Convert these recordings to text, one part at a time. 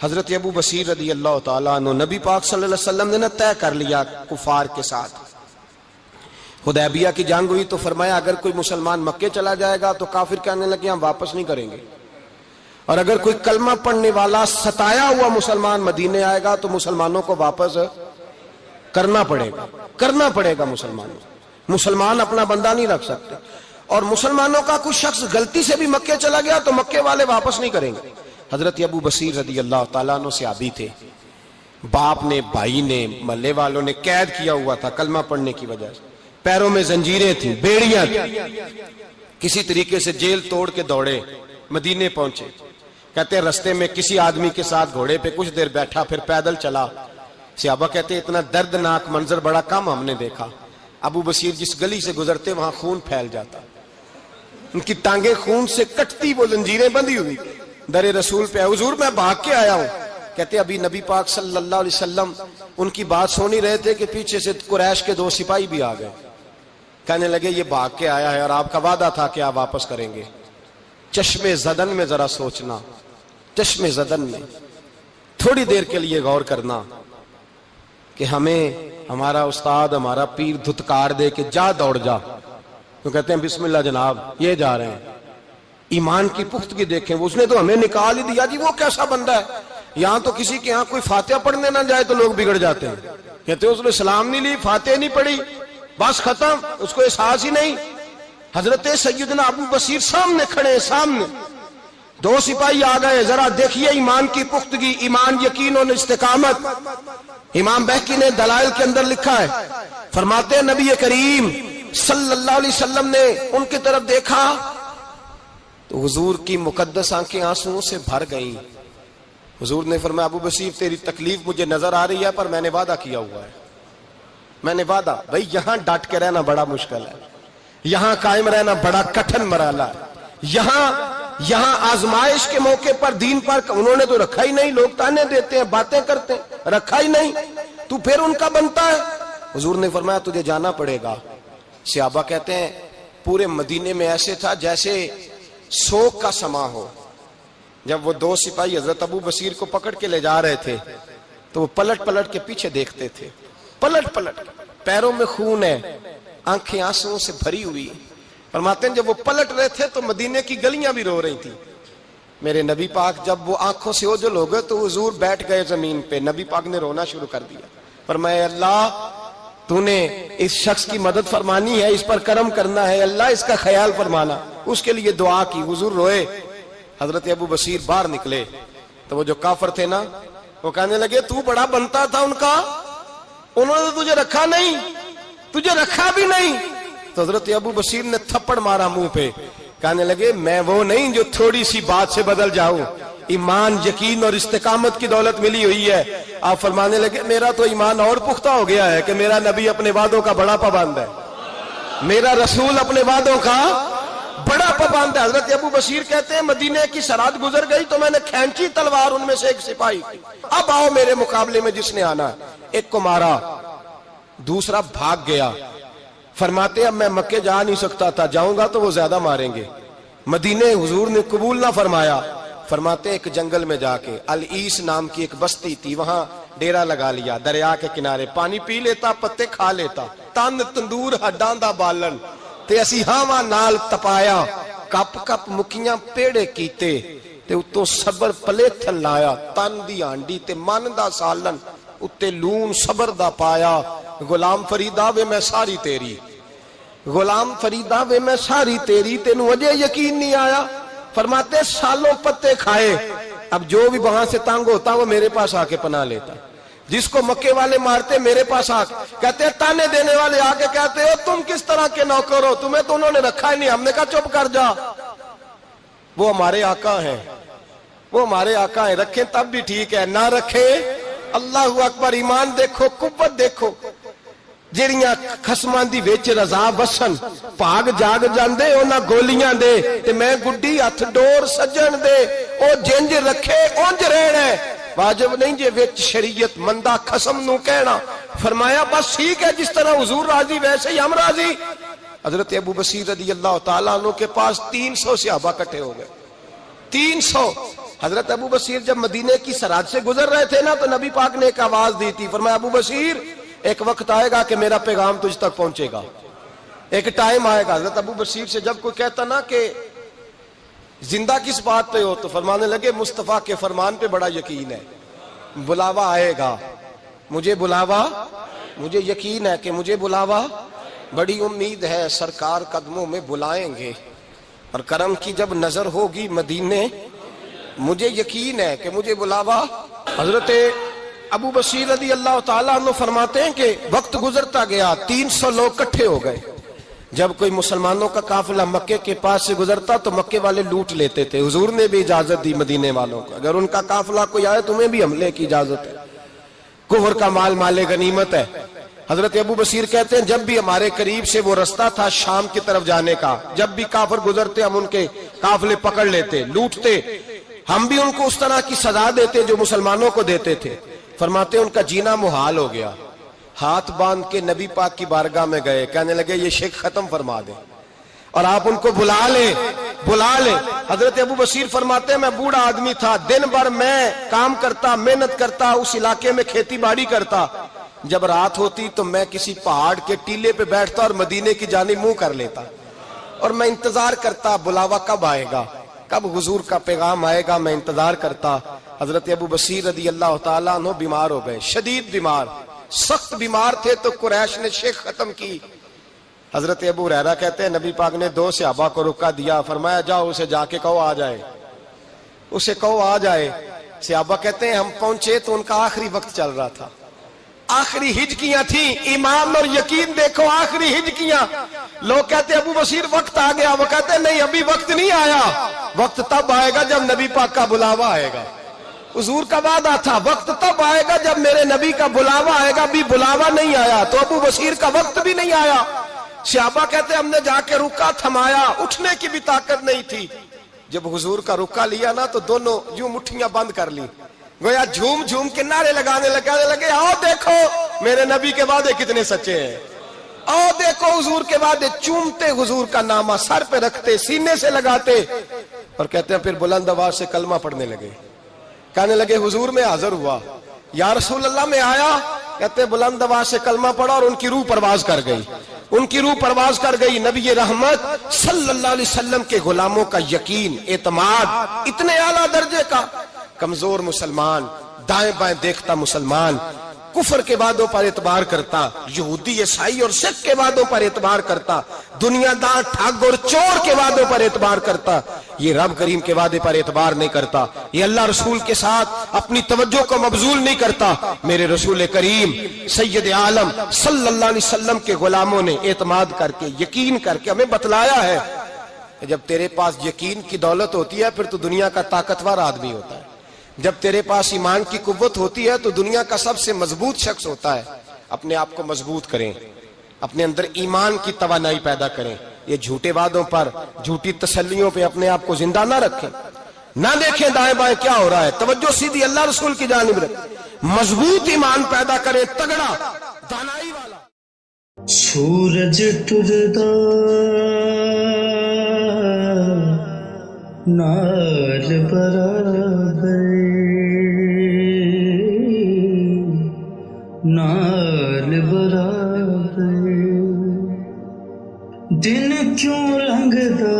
حضرت ابو بصیر رضی اللہ تعالیٰ عنہ نبی پاک صلی اللہ علیہ وسلم نے نہ طے کر لیا کفار کے ساتھ. حدیبیہ کی جنگ ہوئی تو فرمایا اگر کوئی مسلمان مکے چلا جائے گا تو کافر کہنے لگے ہم واپس نہیں کریں گے، اور اگر کوئی کلمہ پڑھنے والا ستایا ہوا مسلمان مدینے آئے گا تو مسلمانوں کو واپس کرنا پڑے گا. مسلمان اپنا بندہ نہیں رکھ سکتے، اور مسلمانوں کا کوئی شخص غلطی سے بھی مکے چلا گیا تو مکے والے واپس نہیں کریں گے. حضرت ابو بصیر رضی اللہ تعالیٰ عنہ صحابی تھے، باپ نے بھائی نے محلے والوں نے قید کیا ہوا تھا کلمہ پڑھنے کی وجہ سے، پیروں میں زنجیریں تھیں، بیڑیاں تھیں، کسی طریقے سے جیل توڑ کے دوڑے مدینے پہنچے. کہتے ہیں رستے میں کسی آدمی کے ساتھ گھوڑے پہ کچھ دیر بیٹھا پھر پیدل چلا. صحابہ کہتے ہیں اتنا دردناک منظر بڑا کم ہم نے دیکھا. ابو بصیر جس گلی سے گزرتے وہاں خون پھیل جاتا، ان کی ٹانگیں خون سے کٹتی، وہ زنجیریں بندھی ہوئی. در رسول پہ حضور میں بھاگ کے آیا ہوں. کہتے ابھی نبی پاک صلی اللہ علیہ وسلم ان کی بات سن ہی رہے تھے کہ پیچھے سے قریش کے 2 سپاہی بھی آ گئے. کہنے لگے یہ بھاگ کے آیا ہے اور آپ کا وعدہ تھا کہ آپ واپس کریں گے. چشم زدن میں ذرا سوچنا، چشم زدن میں تھوڑی دیر کے لیے غور کرنا کہ ہمیں ہمارا استاد ہمارا پیر دھتکار دے کہ جا دوڑ جا، تو کہتے ہیں بسم اللہ جناب یہ جا رہے ہیں. ایمان کی پختگی دیکھیں، اس نے تو ہمیں نکال ہی دیا جی، وہ کیسا بندہ ہے. یہاں تو کسی کے یہاں کوئی فاتحہ پڑھنے نہ جائے تو لوگ بگڑ جاتے ہیں. کہتے ہیں اس نے سلام نہیں لی، فاتحہ نہیں پڑھی، بس ختم، اس کو احساس ہی نہیں. حضرت سیدنا ابو بصیر سامنے کھڑے، سامنے 2 سپاہی آ گئے. ذرا دیکھیے ایمان کی پختگی، ایمان، یقین اور استقامت. امام بہقی نے دلائل کے اندر لکھا ہے، فرماتے ہیں نبی کریم صلی اللہ علیہ وسلم نے ان کی طرف دیکھا تو حضور کی مقدس آنکھیں آنسوؤں سے بھر گئیں. حضور نے فرمایا ابو بصیر تیری تکلیف مجھے نظر آ رہی ہے پر میں نے وعدہ کیا ہوا ہے، میں نے وعدہ. بھائی یہاں ڈٹ کے رہنا بڑا مشکل ہے، یہاں قائم رہنا بڑا کٹھن مرحلہ ہے. یہاں آزمائش کے موقع پر دین پر انہوں نے تو رکھا ہی نہیں. لوگ تانے دیتے ہیں، باتیں کرتے ہیں، رکھا ہی نہیں، تو پھر ان کا بنتا ہے. حضور نے فرمایا تجھے جانا پڑے گا. صحابہ کہتے ہیں پورے مدینے میں ایسے تھا جیسے سوگ کا سما ہو. جب وہ 2 سپاہی حضرت ابو بصیر کو پکڑ کے لے جا رہے تھے تو وہ پلٹ پلٹ کے پیچھے دیکھتے تھے، پلٹ پلٹ، پیروں میں خون ہے، آنکھیں آنسوؤں سے بھری ہوئی. فرماتے ہیں جب وہ پلٹ رہے تھے تو مدینے کی گلیاں بھی رو رہی تھی. میرے نبی پاک جب وہ آنکھوں سے اوجھل ہو گئے تو حضور بیٹھ گئے زمین پہ. نبی پاک نے رونا شروع کر دیا. فرمایا اللہ تو نے اس شخص کی مدد فرمانی ہے، اس پر کرم کرنا ہے، اللہ اس کا خیال فرمانا. اس کے لیے دعا کی. حضور روئے. حضرت ابو بصیر باہر نکلے تو وہ جو کافر تھے نا وہ کہنے لگے تو بڑا بنتا تھا ان کا، انہوں نے تجھے رکھا نہیں، تجھے رکھا بھی نہیں. تو حضرت ابو بصیر نے تھپڑ مارا منہ پہ. کہنے لگے میں وہ نہیں جو تھوڑی سی بات سے بدل جاؤں. ایمان، یقین اور استقامت کی دولت ملی ہوئی ہے. آپ فرمانے لگے میرا تو ایمان اور پختہ ہو گیا ہے کہ میرا نبی اپنے وعدوں کا بڑا پابند ہے، میرا رسول اپنے وعدوں کا بڑا پابند ہے. حضرت ابو بصیر کہتے ہیں مدینے کی سرحد گزر گئی تو میں نے کھینچی تلوار ان میں سے ایک سپاہی کی، اب آؤ میرے مقابلے میں جس نے آنا. ایک کو مارا، دوسرا بھاگ گیا. فرماتے اب میں مکے جا نہیں سکتا تھا، جاؤں گا تو وہ زیادہ ماریں گے. مدینے حضور نے قبول نہ فرمایا. فرماتے ایک جنگل میں جا کے العیس نام کی ایک بستی تھی، وہاں ڈیرا لگا لیا. دریا کے کنارے پانی پی لیتا، پتے کھا لیتا. تن تندور ہڈاں دا بالن تے اسی ہاواں نال تپایا. کپ کپ مکیاں پیڑے کیتے تے اتوں صبر پلیتھن لایا. تن دی ہانڈی تے من دا سالن اتے لون صبر دا پایا. غلام فریدا وے میں ساری تیری، غلام فریدا وے میں ساری تیری، تینوں اجے یقین نہیں آیا. فرماتے سالوں پتے کھائے. اب جو بھی وہاں سے تنگ ہوتا وہ میرے پاس آ کے پناہ لیتا. جس کو مکے والے مارتے میرے پاس آ کہتے تانے دینے والے آ کے کہتے ہو تم کس طرح کے نوکر ہو، تمہیں تو انہوں نے رکھا ہی نہیں. ہم نے کہا چپ کر جا، وہ ہمارے آقا ہیں، وہ ہمارے آقا ہیں. رکھیں تب بھی ٹھیک ہے، نہ رکھیں اللہ اکبر. ایمان دیکھو، قوت دیکھو. جیڑیاں خصماں دی وچ رضا وسن بھاگ جاگ جاندے انہاں گولیاں دے تے میں گڈی ہتھ ڈور سجن دے. او جنج رکھے اونج رہنا ہے، واجب نہیں جے وچ شریعت مندہ خصم نو کہنا. فرمایا بس ٹھیک ہے، جس طرح حضور راضی ویسے ہی ہم راضی. حضرت ابو بصیر رضی اللہ تعالیٰ عنہ کے پاس 300 صحابہ کٹھے ہو گئے. 300 حضرت ابو بصیر جب مدینے کی سرحد سے گزر رہے تھے نا تو نبی پاک نے ایک آواز دی تھی، فرمایا ابو بصیر ایک وقت آئے گا کہ میرا پیغام تجھ تک پہنچے گا، ایک ٹائم آئے گا۔ حضرت ابو بصیر سے جب کوئی کہتا نا کہ زندہ کس بات پہ ہو تو فرمانے لگے مصطفیٰ کے فرمان پہ بڑا یقین ہے، بلاوا آئے گا، مجھے بلاوا، مجھے یقین ہے کہ مجھے بلاوا، بڑی امید ہے سرکار قدموں میں بلائیں گے اور کرم کی جب نظر ہوگی مدینے، مجھے یقین ہے کہ مجھے بلاوا۔ حضرت ابو بصیر رضی اللہ تعالیٰ عنہ فرماتے ہیں کہ وقت گزرتا گیا، 300 لوگ کٹھے ہو گئے۔ جب کوئی مسلمانوں کا قافلہ مکے کے پاس سے گزرتا تو مکے والے لوٹ لیتے تھے۔ حضور نے بھی اجازت دی مدینے والوں کو، اگر ان کا قافلہ کوئی آئے تمہیں بھی حملے کی اجازت ہے، کفر کا مال مال غنیمت ہے۔ حضرت ابو بصیر کہتے ہیں جب بھی ہمارے قریب سے وہ رستہ تھا شام کی طرف جانے کا، جب بھی کافر گزرتے ہم ان کے قافلے پکڑ لیتے، لوٹتے، ہم بھی ان کو اس طرح کی سزا دیتے جو مسلمانوں کو دیتے تھے۔ فرماتے ان کا جینا محال ہو گیا، ہاتھ باندھ کے نبی پاک کی بارگاہ میں گئے، کہنے لگے یہ شرک ختم فرما دے اور آپ ان کو بلا لیں، بلا لیں۔ حضرت ابو بصیر فرماتے ہیں میں بوڑھا آدمی تھا، دن بھر میں کام کرتا، محنت کرتا، اس علاقے میں کھیتی باڑی کرتا، جب رات ہوتی تو میں کسی پہاڑ کے ٹیلے پہ بیٹھتا اور مدینے کی جانب منہ کر لیتا اور میں انتظار کرتا بلاوا کب آئے گا، کب حضور کا پیغام آئے گا، میں انتظار کرتا۔ حضرت ابو بصیر رضی اللہ تعالیٰ عنہ بیمار ہو گئے، شدید بیمار، سخت بیمار تھے تو قریش نے شیخ ختم کی۔ حضرت ابو ہریرہ کہتے ہیں نبی پاک نے 2 صحابہ کو روکا دیا، فرمایا جاؤ اسے جا کے کہو آ جائے، اسے کہو آ جائے۔ صحابہ کہتے ہیں ہم پہنچے تو ان کا آخری وقت چل رہا تھا، آخری ہجکیاں تھیں، ایمان اور یقین دیکھو، آخری ہجکیاں۔ لوگ کہتے ابو بصیر وقت آ گیا، وہ کہتے ہیں نہیں ابھی وقت نہیں آیا، وقت تب آئے گا جب نبی پاک کا بلاوا آئے گا۔ حضور کا وعدہ تھا وقت تب آئے گا جب میرے نبی کا بلاوا آئے گا، بھی بلاوا نہیں آیا تو ابو بصیر کا وقت بھی نہیں آیا۔ صحابہ کہتے ہم نے جا کے رکا، تھمایا، اٹھنے کی بھی طاقت نہیں تھی۔ جب حضور کا رکا لیا نا تو دونوں یوں مٹھیاں بند کر لی، گویا جھوم جھوم کے نعرے لگانے لگے آؤ دیکھو میرے نبی کے وعدے کتنے سچے ہیں، آؤ دیکھو حضور کے وعدے۔ چومتے حضور کا نامہ، سر پہ رکھتے، سینے سے لگاتے اور کہتے ہیں پھر بلند آواز سے کلمہ پڑھنے لگے، کہنے لگے حضور میں حاضر ہوا، یا رسول اللہ میں آیا، کہتے بلند آواز سے کلمہ پڑھا اور ان کی روح پرواز کر گئی، ان کی روح پرواز کر گئی۔ نبی رحمت صلی اللہ علیہ وسلم کے غلاموں کا یقین، اعتماد اتنے اعلیٰ درجے کا، کمزور مسلمان، دائیں بائیں دیکھتا مسلمان، کفر کے وعدوں پر اعتبار کرتا، یہودی عیسائی اور سکھ کے وعدوں پر اعتبار کرتا، دنیا دار ٹھگ اور چور کے وعدوں پر اعتبار کرتا، یہ رب کریم کے وعدے پر اعتبار نہیں کرتا، یہ اللہ رسول کے ساتھ اپنی توجہ کو مبذول نہیں کرتا۔ میرے رسول کریم سید عالم صلی اللہ علیہ وسلم کے غلاموں نے اعتماد کر کے، یقین کر کے ہمیں بتلایا ہے کہ جب تیرے پاس یقین کی دولت ہوتی ہے پھر تو دنیا کا طاقتور آدمی ہوتا ہے، جب تیرے پاس ایمان کی قوت ہوتی ہے تو دنیا کا سب سے مضبوط شخص ہوتا ہے۔ اپنے آپ کو مضبوط کریں، اپنے اندر ایمان کی توانائی پیدا کریں، یہ جھوٹے وعدوں پر، جھوٹی تسلیوں پہ اپنے آپ کو زندہ نہ رکھیں، نہ دیکھیں دائیں بائیں کیا ہو رہا ہے، توجہ سیدھی اللہ رسول کی جانب رکھیں، مضبوط ایمان پیدا کریں، تگڑا دانائی والا۔ سورج ٹردا نال برابر، نال برابر، دن کیوں لنگدا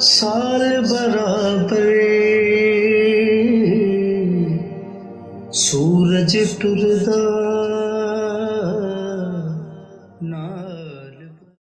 سال برابر، سورج ٹردا